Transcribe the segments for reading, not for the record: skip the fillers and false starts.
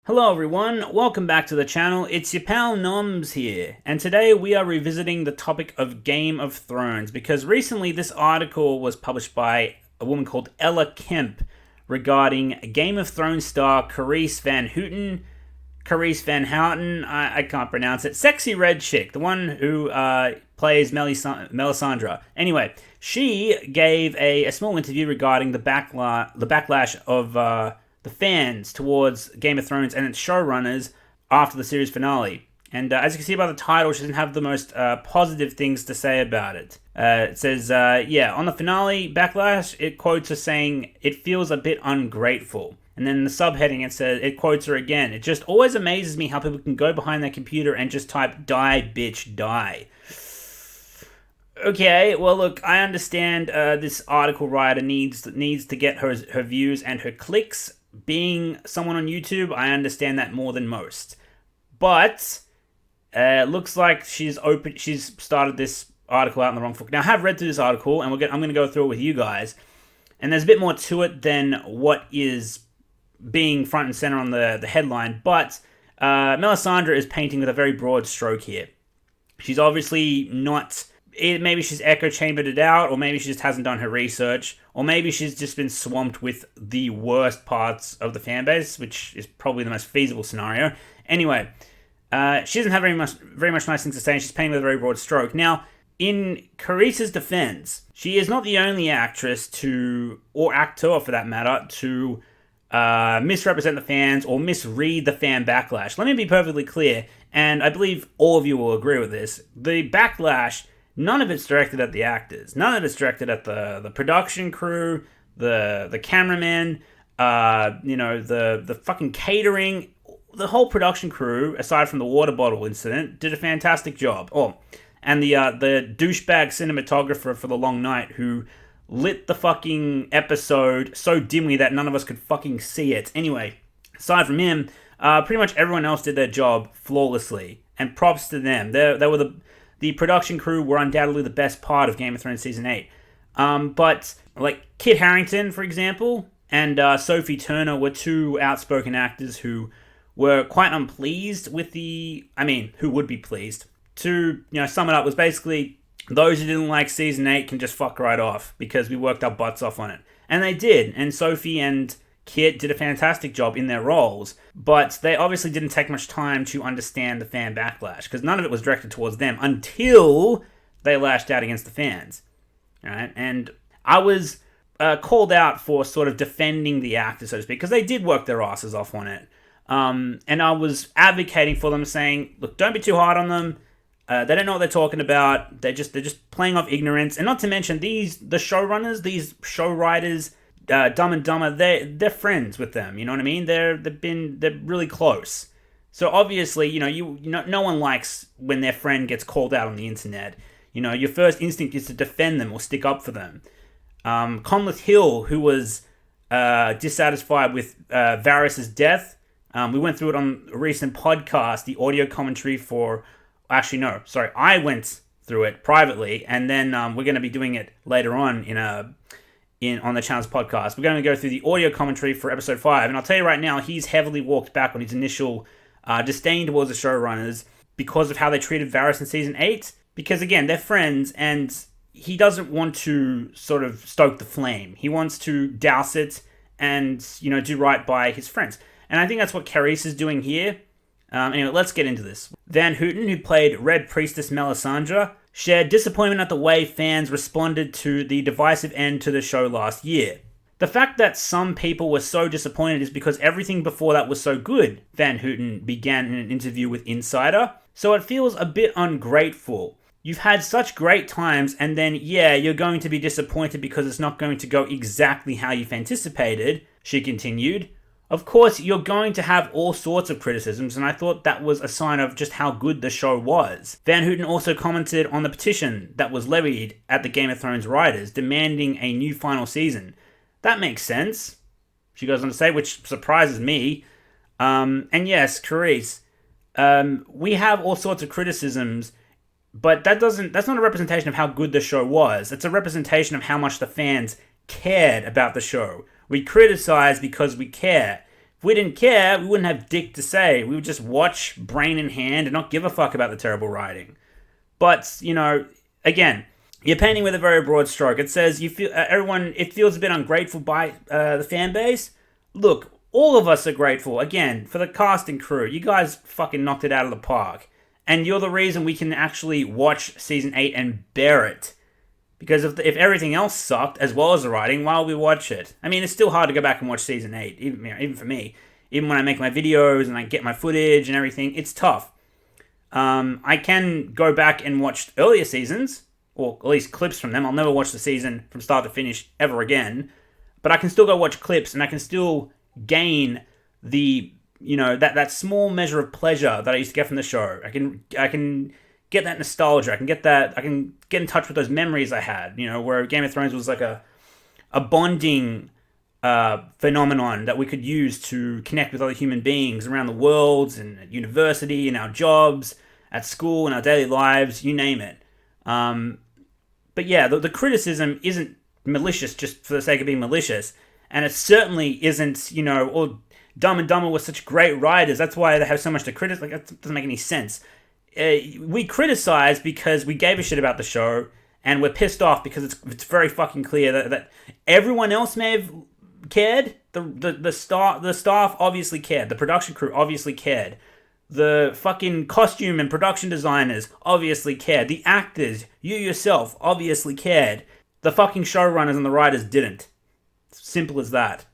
Hello everyone, welcome back to the channel. It's your pal Noms here, and today we are revisiting the topic of Game of Thrones because recently this article was published by a woman called Ella Kemp regarding Game of Thrones star Carice Van Houten, Carice Van Houten, I can't pronounce it, sexy red chick, the one who plays Melisandre. Anyway, she gave a small interview regarding the backlash of the fans towards Game of Thrones and its showrunners after the series finale. And as you can see by the title, she doesn't have the most positive things to say about it. It says, on the finale, Backlash, it quotes her saying, "It feels a bit ungrateful." And then in the subheading, it quotes her again. "It just always amazes me how people can go behind their computer and just type, 'Die, bitch, die.'" Okay, well, look, I understand this article writer needs to get her views and her clicks. Being someone on YouTube, I understand that more than most. But looks like she's started this article out in the wrong foot. Now, I have read through this article, and I'm going to go through it with you guys. And there's a bit more to it than what is being front and center on the headline. But Melisandre is painting with a very broad stroke here. She's obviously not... Maybe she's echo chambered it out, or maybe she just hasn't done her research, or maybe she's just been swamped with the worst parts of the fan base, which is probably the most feasible scenario. Anyway, she doesn't have very much nice things to say, and she's painting with a very broad stroke. Now, in Carice's defense, she is not the only actress or actor for that matter, to misrepresent the fans or misread the fan backlash. Let me be perfectly clear, and I believe all of you will agree with this. The backlash, none of it's directed at the actors. None of it's directed at the production crew, the cameramen, the fucking catering. The whole production crew, aside from the water bottle incident, did a fantastic job. Oh, and the douchebag cinematographer for The Long Night who lit the fucking episode so dimly that none of us could fucking see it. Anyway, aside from him, pretty much everyone else did their job flawlessly, and props to them. They were the production crew were undoubtedly the best part of Game of Thrones Season 8. But, like, Kit Harington, for example, and Sophie Turner were two outspoken actors who were quite unpleased with who would be pleased. To, sum it up, was basically, those who didn't like Season 8 can just fuck right off, because we worked our butts off on it. And they did, and Sophie and Kit did a fantastic job in their roles, but they obviously didn't take much time to understand the fan backlash, because none of it was directed towards them until they lashed out against the fans. Right? And I was called out for sort of defending the actors, so to speak, because they did work their asses off on it. And I was advocating for them, saying, look, don't be too hard on them. They don't know what they're talking about. They're just playing off ignorance. And not to mention, the showrunners, these show writers, Dumb and Dumber, they're friends with them. You know what I mean? They're really close. So obviously, no one likes when their friend gets called out on the internet. Your first instinct is to defend them or stick up for them. Conleth Hill, who was dissatisfied with Varys' death, we went through it on a recent podcast, the audio commentary for... Actually, no, sorry, I went through it privately, and then we're going to be doing it later on on the channel's podcast. We're going to go through the audio commentary for episode 5, and I'll tell you right now, he's heavily walked back on his initial disdain towards the showrunners because of how they treated Varys in Season 8, because again, they're friends, and he doesn't want to sort of stoke the flame. He wants to douse it and, do right by his friends. And I think that's what Carice is doing here. Anyway, let's get into this. Van Houten, who played Red Priestess Melisandre, shared disappointment at the way fans responded to the divisive end to the show last year. The fact that some people were so disappointed is because everything before that was so good, Van Houten began in an interview with Insider. So it feels a bit ungrateful. You've had such great times, and then, you're going to be disappointed because it's not going to go exactly how you've anticipated, she continued. Of course, you're going to have all sorts of criticisms, and I thought that was a sign of just how good the show was. Van Houten also commented on the petition that was levied at the Game of Thrones writers, demanding a new final season. That makes sense, she goes on to say, which surprises me. And yes, Carice, we have all sorts of criticisms, but that's not a representation of how good the show was. It's a representation of how much the fans cared about the show. We criticize because we care. If we didn't care, we wouldn't have dick to say. We would just watch brain in hand and not give a fuck about the terrible writing. But, again, you're painting with a very broad stroke. It says you feel it feels a bit ungrateful by the fan base. Look, all of us are grateful, again, for the cast and crew. You guys fucking knocked it out of the park. And you're the reason we can actually watch Season 8 and bear it. Because if everything else sucked, as well as the writing, why would we watch it? I mean, it's still hard to go back and watch Season 8, even for me. Even when I make my videos and I get my footage and everything, it's tough. I can go back and watch earlier seasons, or at least clips from them. I'll never watch the season from start to finish ever again. But I can still go watch clips and I can still gain the, that small measure of pleasure that I used to get from the show. I can get that nostalgia. I can get in touch with those memories I had, where Game of Thrones was like a bonding phenomenon that we could use to connect with other human beings around the world and at university, in our jobs, at school, in our daily lives, you name it. But yeah, the criticism isn't malicious just for the sake of being malicious. And it certainly isn't, Dumb and Dumber were such great writers. That's why they have so much to criticize. Like, that doesn't make any sense. We criticize because we gave a shit about the show, and we're pissed off because it's very fucking clear that everyone else may have cared. The staff obviously cared. The production crew obviously cared. The fucking costume and production designers obviously cared. The actors, you yourself, obviously cared. The fucking showrunners and the writers didn't. Simple as that.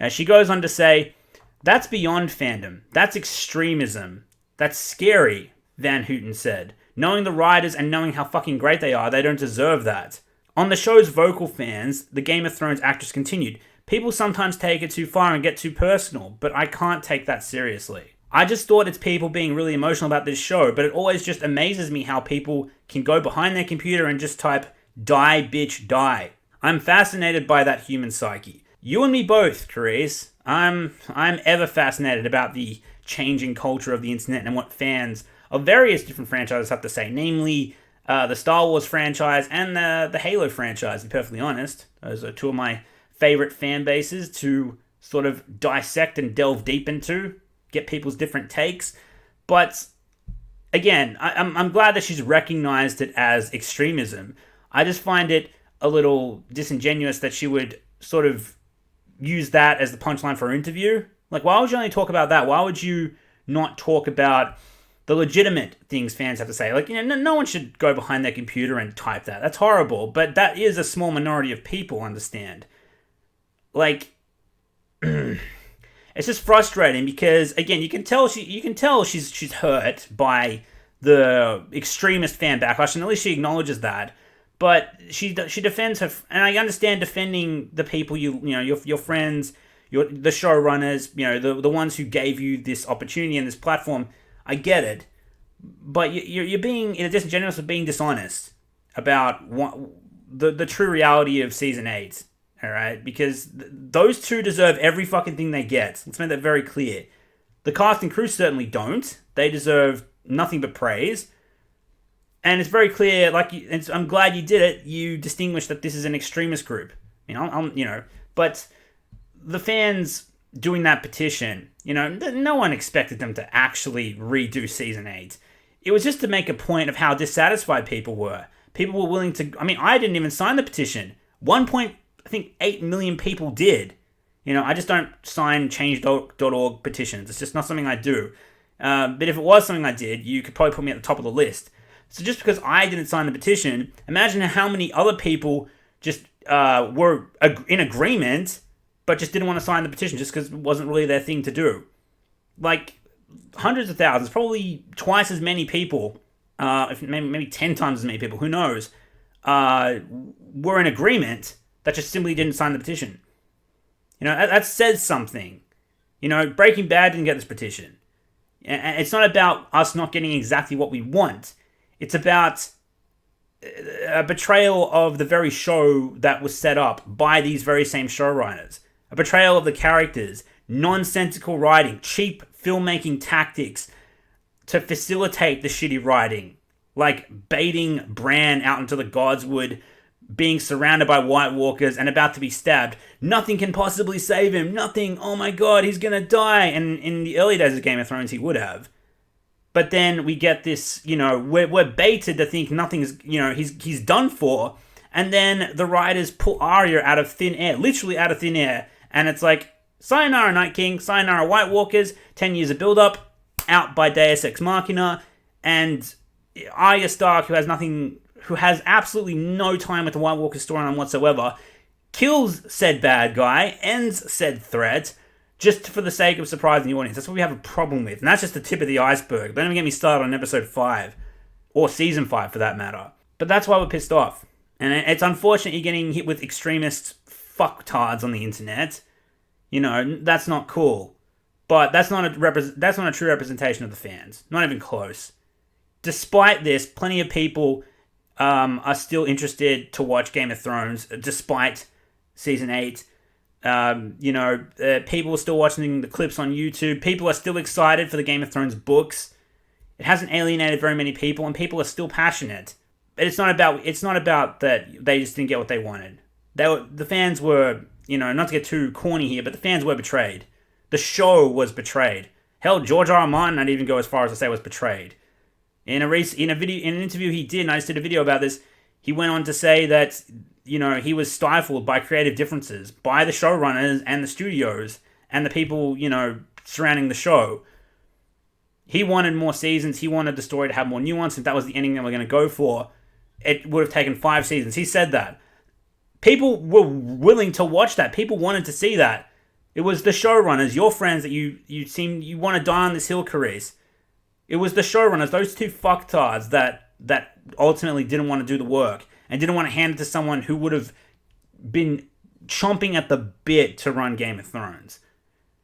She goes on to say, that's beyond fandom. That's extremism. That's scary, Van Houten said. Knowing the writers and knowing how fucking great they are, they don't deserve that. On the show's vocal fans, the Game of Thrones actress continued, people sometimes take it too far and get too personal, but I can't take that seriously. I just thought it's people being really emotional about this show, but it always just amazes me how people can go behind their computer and just type, die, bitch, die. I'm fascinated by that human psyche. You and me both, Carice. I'm ever fascinated about the changing culture of the internet and what fans of various different franchises have to say, namely the Star Wars franchise and the Halo franchise, to be perfectly honest. Those are two of my favorite fan bases to sort of dissect and delve deep into, get people's different takes. But again, I'm glad that she's recognized it as extremism. I just find it a little disingenuous that she would sort of use that as the punchline for her interview. Like, why would you only talk about that? Why would you not talk about the legitimate things fans have to say? Like, no one should go behind their computer and type that. That's horrible. But that is a small minority of people, understand. Like, it's just frustrating because, again, you can tell she's hurt by the extremist fan backlash, and at least she acknowledges that. But she defends her, and I understand defending the people your friends, the showrunners, the ones who gave you this opportunity and this platform. I get it, but you're being disingenuous of being dishonest about the true reality of Season 8. All right, because those two deserve every fucking thing they get. Let's make that very clear. The cast and crew certainly don't. They deserve nothing but praise. And it's very clear, I'm glad you did it. You distinguished that this is an extremist group. But the fans doing that petition, no one expected them to actually redo Season 8. It was just to make a point of how dissatisfied people were. People were willing to, I didn't even sign the petition. 1.8 million people did. I just don't sign change.org petitions. It's just not something I do. But if it was something I did, you could probably put me at the top of the list. So just because I didn't sign the petition, imagine how many other people just were in agreement, but just didn't want to sign the petition just because it wasn't really their thing to do. Like, hundreds of thousands, probably twice as many people, if maybe 10 times as many people, who knows, were in agreement that just simply didn't sign the petition. That says something. Breaking Bad didn't get this petition. And it's not about us not getting exactly what we want. It's about a betrayal of the very show that was set up by these very same showrunners. A betrayal of the characters, nonsensical writing, cheap filmmaking tactics to facilitate the shitty writing, like baiting Bran out into the gods would being surrounded by White Walkers and about to be stabbed. Nothing can possibly save him. Nothing. Oh my god, he's gonna die. And in the early days of Game of Thrones, he would have. But then we get this, we're baited to think nothing's, he's done for. And then the writers pull Arya out of thin air, literally out of thin air. And it's like, sayonara, Night King, sayonara, White Walkers, 10 years of build-up, out by Deus Ex Machina. And Arya Stark, who has absolutely no time with the White Walker storyline whatsoever, kills said bad guy, ends said threat, just for the sake of surprising the audience. That's what we have a problem with. And that's just the tip of the iceberg. Don't even get me started on episode 5. Or season 5, for that matter. But that's why we're pissed off. And it's unfortunate you're getting hit with extremist fucktards on the internet. That's not cool. But that's not a true representation of the fans. Not even close. Despite this, plenty of people are still interested to watch Game of Thrones, despite Season 8. People are still watching the clips on YouTube. People are still excited for the Game of Thrones books. It hasn't alienated very many people, and people are still passionate. But it's not about that they just didn't get what they wanted. The fans were, not to get too corny here, but the fans were betrayed. The show was betrayed. Hell, George R. R. Martin, I'd even go as far as to say was betrayed. In an interview he did, and I just did a video about this, he went on to say that, he was stifled by creative differences, by the showrunners and the studios, and the people, surrounding the show. He wanted more seasons, he wanted the story to have more nuance. If that was the ending that we're going to go for, it would have taken 5 seasons. He said that. People were willing to watch that. People wanted to see that. It was the showrunners, your friends that you want to die on this hill, Carice. It was the showrunners, those two fucktards that ultimately didn't want to do the work and didn't want to hand it to someone who would have been chomping at the bit to run Game of Thrones.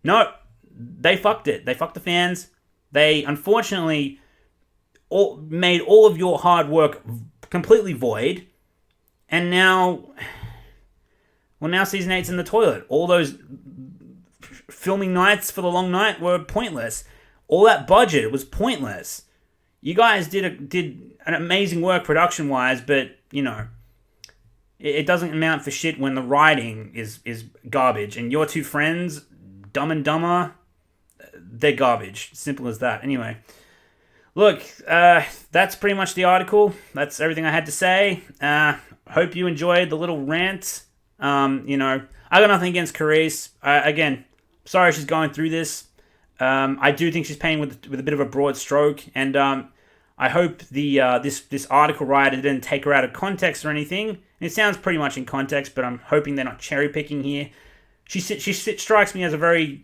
No, they fucked it. They fucked the fans. They, unfortunately, made all of your hard work completely void. And now Season 8's in the toilet. All those filming nights for the long night were pointless. All that budget was pointless. You guys did an amazing work production-wise, but, it doesn't amount for shit when the writing is garbage. And your two friends, Dumb and Dumber, they're garbage. Simple as that. Anyway, look, that's pretty much the article. That's everything I had to say. Hope you enjoyed the little rant. I got nothing against Carice. Again, sorry she's going through this. I do think she's painting with a bit of a broad stroke, and I hope this article writer didn't take her out of context or anything. It sounds pretty much in context, but I'm hoping they're not cherry picking here. She strikes me as a very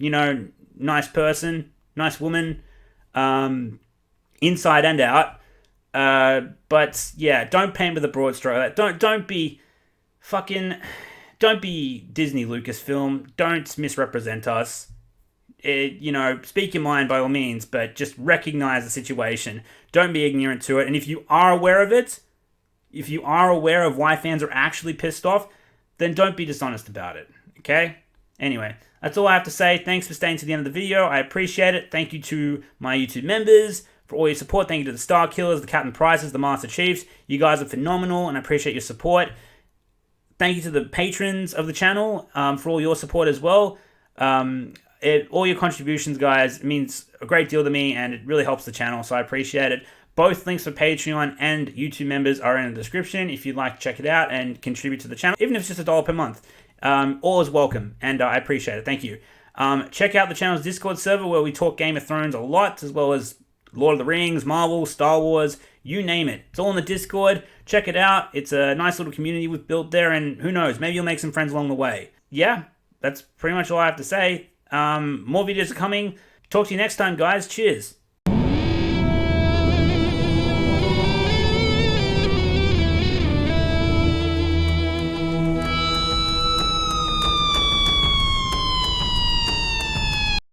nice person, nice woman, inside and out. But yeah, don't paint with a broad stroke. Don't be Disney Lucasfilm. Don't misrepresent us. Speak your mind by all means, but just recognize the situation. Don't be ignorant to it. And if you are aware of it, if you are aware of why fans are actually pissed off, then don't be dishonest about it. Okay? Anyway, that's all I have to say. Thanks for staying to the end of the video. I appreciate it. Thank you to my YouTube members for all your support. Thank you to the Star Killers, the Captain Prices, the Master Chiefs. You guys are phenomenal, and I appreciate your support. Thank you to the patrons of the channel for all your support as well. All your contributions, guys, means a great deal to me, and it really helps the channel, so I appreciate it. Both links for Patreon and YouTube members are in the description if you'd like to check it out and contribute to the channel, even if it's just $1 per month. All is welcome, and I appreciate it. Thank you. Check out the channel's Discord server where we talk Game of Thrones a lot, as well as Lord of the Rings, Marvel, Star Wars, you name it. It's all in the Discord. Check it out. It's a nice little community we've built there, and who knows, maybe you'll make some friends along the way. Yeah, that's pretty much all I have to say. More videos are coming. Talk to you next time, guys. Cheers.